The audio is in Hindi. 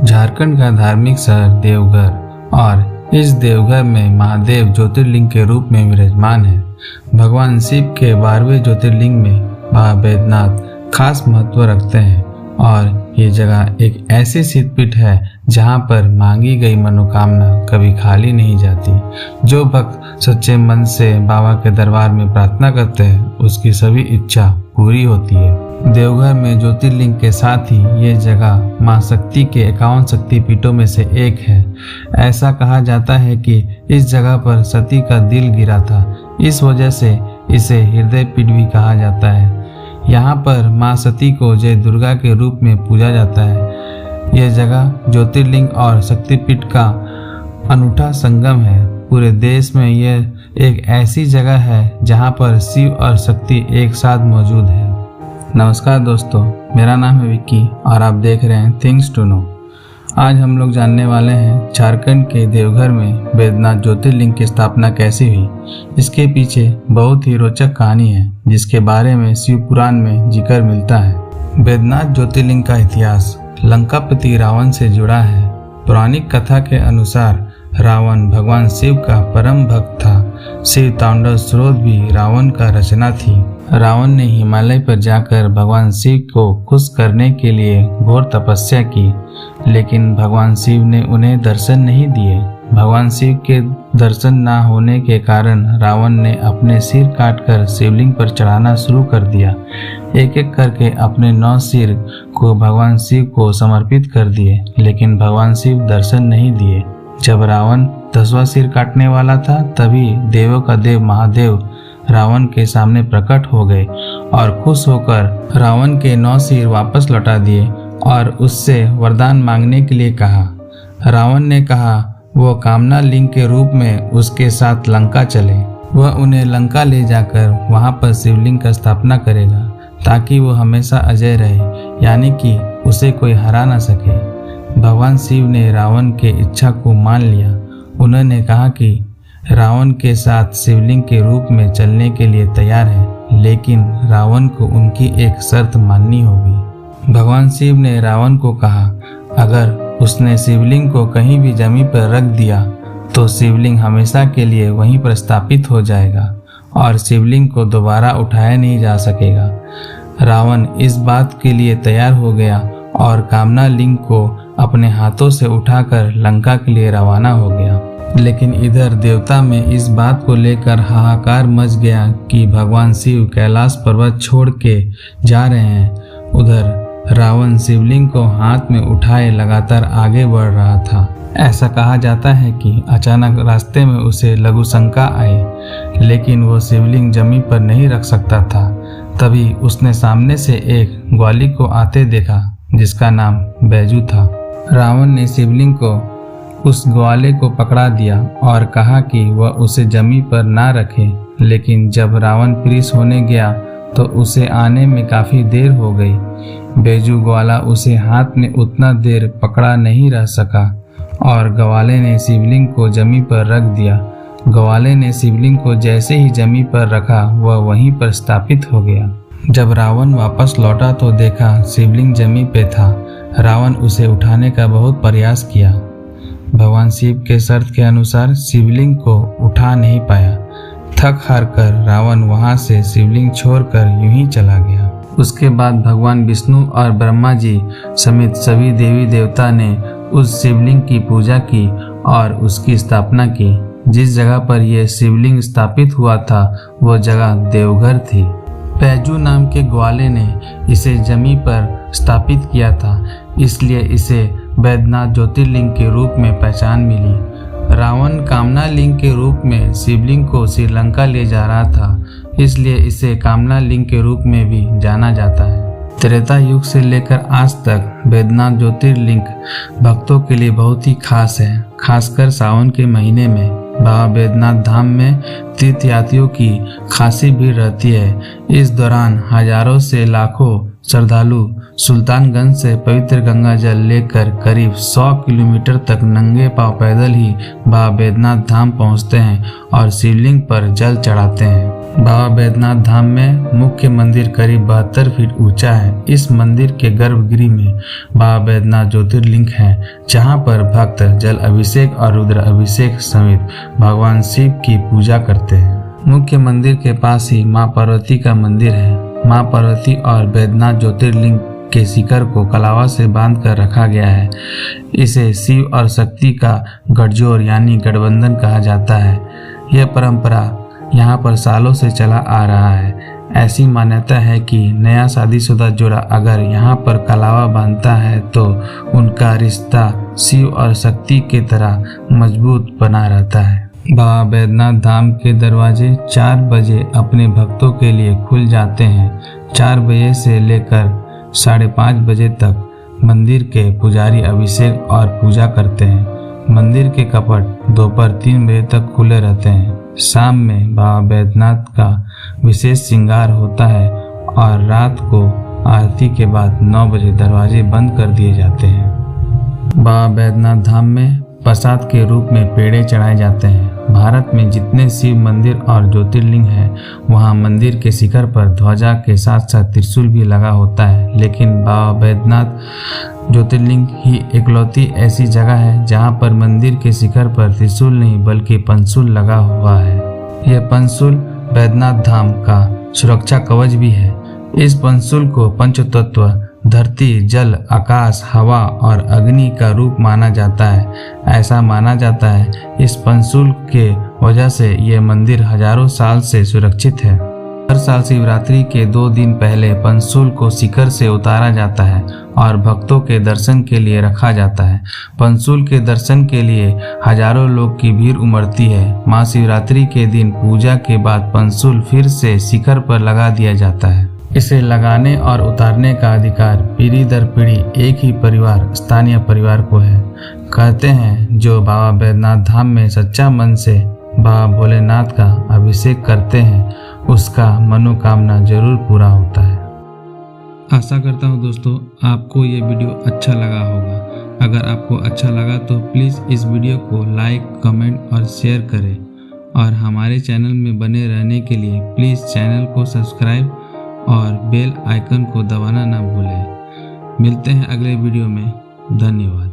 झारखंड का धार्मिक शहर देवघर और इस देवघर में महादेव ज्योतिर्लिंग के रूप में विराजमान है। भगवान शिव के 12वें ज्योतिर्लिंग में बाबा बैद्यनाथ खास महत्व रखते हैं और ये जगह एक ऐसी सिद्धपीठ है जहाँ पर मांगी गई मनोकामना कभी खाली नहीं जाती। जो भक्त सच्चे मन से बाबा के दरबार में प्रार्थना करते हैं उसकी सभी इच्छा पूरी होती है। देवघर में ज्योतिर्लिंग के साथ ही ये जगह मां शक्ति के 51 शक्तिपीठों में से एक है। ऐसा कहा जाता है कि इस जगह पर सती का दिल गिरा था, इस वजह से इसे हृदय पीठ भी कहा जाता है। यहाँ पर मां सती को जय दुर्गा के रूप में पूजा जाता है। यह जगह ज्योतिर्लिंग और शक्तिपीठ का अनूठा संगम है। पूरे देश में यह एक ऐसी जगह है जहाँ पर शिव और शक्ति एक साथ मौजूद है। नमस्कार दोस्तों, मेरा नाम है विक्की और आप देख रहे हैं थिंग्स टू नो। आज हम लोग जानने वाले हैं झारखंड के देवघर में बैद्यनाथ ज्योतिर्लिंग की स्थापना कैसी हुई। इसके पीछे बहुत ही रोचक कहानी है जिसके बारे में शिव पुराण में जिक्र मिलता है। बैद्यनाथ ज्योतिर्लिंग का इतिहास लंकापति रावण से जुड़ा है। पौराणिक कथा के अनुसार रावण भगवान शिव का परम भक्त था। शिव तांडव स्रोत भी रावण का रचना थी। रावण ने हिमालय पर जाकर भगवान शिव को खुश करने के लिए घोर तपस्या की, लेकिन भगवान शिव ने उन्हें दर्शन नहीं दिए। भगवान शिव के दर्शन न होने के कारण रावण ने अपने सिर काटकर शिवलिंग पर चढ़ाना शुरू कर दिया। एक एक करके अपने 9 सिर को भगवान शिव को समर्पित कर दिए, लेकिन भगवान शिव दर्शन नहीं दिए। जब रावण 10वां सिर काटने वाला था तभी देवों का देव महादेव रावण के सामने प्रकट हो गए और खुश होकर रावण के 9 सिर वापस लौटा दिए और उससे वरदान मांगने के लिए कहा। रावण ने कहा वो कामना लिंग के रूप में उसके साथ लंका चले। वह उन्हें लंका ले जाकर वहां पर शिवलिंग का स्थापना करेगा ताकि वो हमेशा अजय रहे, यानी कि उसे कोई हरा ना सके। भगवान शिव ने रावण के इच्छा को मान लिया। उन्होंने कहा कि रावण के साथ शिवलिंग के रूप में चलने के लिए तैयार है, लेकिन रावण को उनकी एक शर्त माननी होगी। भगवान शिव ने रावण को कहा अगर उसने शिवलिंग को कहीं भी जमीन पर रख दिया तो शिवलिंग हमेशा के लिए वहीं पर स्थापित हो जाएगा और शिवलिंग को दोबारा उठाया नहीं जा सकेगा। रावण इस बात के लिए तैयार हो गया और कामना लिंग को अपने हाथों से उठाकर लंका के लिए रवाना हो गया। लेकिन इधर देवता में इस बात को लेकर हाहाकार मच गया कि भगवान शिव कैलाश पर्वत छोड़ के जा रहे हैं। उधर रावण शिवलिंग को हाथ में उठाए लगातार आगे बढ़ रहा था। ऐसा कहा जाता है कि अचानक रास्ते में उसे लघु शंका आई, लेकिन वो शिवलिंग जमीन पर नहीं रख सकता था। तभी उसने सामने से एक ग्वाली को आते देखा जिसका नाम बैजू था। रावण ने शिवलिंग को उस ग्वाले को पकड़ा दिया और कहा कि वह उसे जमीन पर ना रखे, लेकिन जब रावण फिरिस होने गया तो उसे आने में काफ़ी देर हो गई। बैजू ग्वाला उसे हाथ में उतना देर पकड़ा नहीं रह सका और ग्वाले ने शिवलिंग को जमीन पर रख दिया। ग्वाले ने शिवलिंग को जैसे ही जमीन पर रखा वह वहीं पर स्थापित हो गया। जब रावण वापस लौटा तो देखा शिवलिंग जमीन पे था। रावण उसे उठाने का बहुत प्रयास किया। भगवान शिव के शर्त के अनुसार शिवलिंग को उठा नहीं पाया। थक हार कर रावण वहां से शिवलिंग छोड़कर यूं ही चला गया। उसके बाद भगवान विष्णु और ब्रह्मा जी समेत सभी देवी देवता ने उस शिवलिंग की पूजा की और उसकी स्थापना की। जिस जगह पर यह शिवलिंग स्थापित हुआ था वह जगह देवघर थी। बैजू नाम के ग्वाले ने इसे जमीन पर स्थापित किया था, इसलिए इसे बैद्यनाथ ज्योतिर्लिंग के रूप में पहचान मिली। रावण कामना लिंग के रूप में शिवलिंग को श्रीलंका ले जा रहा था, इसलिए इसे कामना लिंग के रूप में भी जाना जाता है। त्रेता युग से लेकर आज तक बैद्यनाथ ज्योतिर्लिंग भक्तों के लिए बहुत ही खास है। खासकर सावन के महीने में बाबा बैद्यनाथ धाम में तीर्थयात्रियों की खासी भीड़ रहती है। इस दौरान हजारों से लाखों श्रद्धालु सुल्तानगंज से पवित्र गंगा जल लेकर करीब 100 किलोमीटर तक नंगे पांव पैदल ही बाबा बैद्यनाथ धाम पहुंचते हैं और शिवलिंग पर जल चढ़ाते हैं। बाबा बैद्यनाथ धाम में मुख्य मंदिर करीब 72 फीट ऊंचा है। इस मंदिर के गर्भगृह में बाबा बैद्यनाथ ज्योतिर्लिंग है, जहां पर भक्त जल अभिषेक और रुद्र अभिषेक समेत भगवान शिव की पूजा करते हैं। मुख्य मंदिर के पास ही मां पार्वती का मंदिर है। मां पार्वती और बैद्यनाथ ज्योतिर्लिंग के शिखर को कलावा से बांध कर रखा गया है। इसे शिव और शक्ति का गठजोड़ यानी गठबंधन कहा जाता है। यह परंपरा यहाँ पर सालों से चला आ रहा है। ऐसी मान्यता है कि नया शादीशुदा जोड़ा अगर यहाँ पर कलावा बांधता है तो उनका रिश्ता शिव और शक्ति की तरह मजबूत बना रहता है। बाबा बैद्यनाथ धाम के दरवाजे 4 बजे अपने भक्तों के लिए खुल जाते हैं। 4 बजे से लेकर 5:30 बजे तक मंदिर के पुजारी अभिषेक और पूजा करते हैं। मंदिर के कपट दोपहर 3 बजे तक खुले रहते हैं। शाम में बाबा बैद्यनाथ का विशेष श्रृंगार होता है और रात को आरती के बाद 9 बजे दरवाजे बंद कर दिए जाते हैं। बाबा बैद्यनाथ धाम में प्रसाद के रूप में पेड़े चढ़ाए जाते हैं। भारत में जितने शिव मंदिर और ज्योतिर्लिंग हैं, वहाँ मंदिर के शिखर पर ध्वजा के साथ साथ त्रिशूल भी लगा होता है। लेकिन बाबा बैद्यनाथ ज्योतिर्लिंग ही इकलौती ऐसी जगह है जहाँ पर मंदिर के शिखर पर त्रिशूल नहीं बल्कि पंशूल लगा हुआ है। यह पंशूल बैद्यनाथ धाम का सुरक्षा कवच भी है। इस पंशूल को पंचतत्व धरती, जल, आकाश, हवा और अग्नि का रूप माना जाता है। ऐसा माना जाता है इस पंशूल के वजह से यह मंदिर हजारों साल से सुरक्षित है। हर साल शिवरात्रि के 2 दिन पहले पंशूल को शिखर से उतारा जाता है और भक्तों के दर्शन के लिए रखा जाता है। पंशूल के दर्शन के लिए हजारों लोग की भीड़ उमड़ती है। महाशिवरात्रि के दिन पूजा के बाद पंशूल फिर से शिखर पर लगा दिया जाता है। इसे लगाने और उतारने का अधिकार पीढ़ी दर पीढ़ी एक ही परिवार, स्थानीय परिवार को है। कहते हैं जो बाबा बैद्यनाथ धाम में सच्चा मन से बाबा भोलेनाथ का अभिषेक करते हैं, उसका मनोकामना जरूर पूरा होता है। आशा करता हूँ दोस्तों आपको ये वीडियो अच्छा लगा होगा। अगर आपको अच्छा लगा तो प्लीज़ इस वीडियो को लाइक, कमेंट और शेयर करें और हमारे चैनल में बने रहने के लिए प्लीज़ चैनल को सब्सक्राइब और बेल आइकन को दबाना ना भूलें। मिलते हैं अगले वीडियो में। धन्यवाद।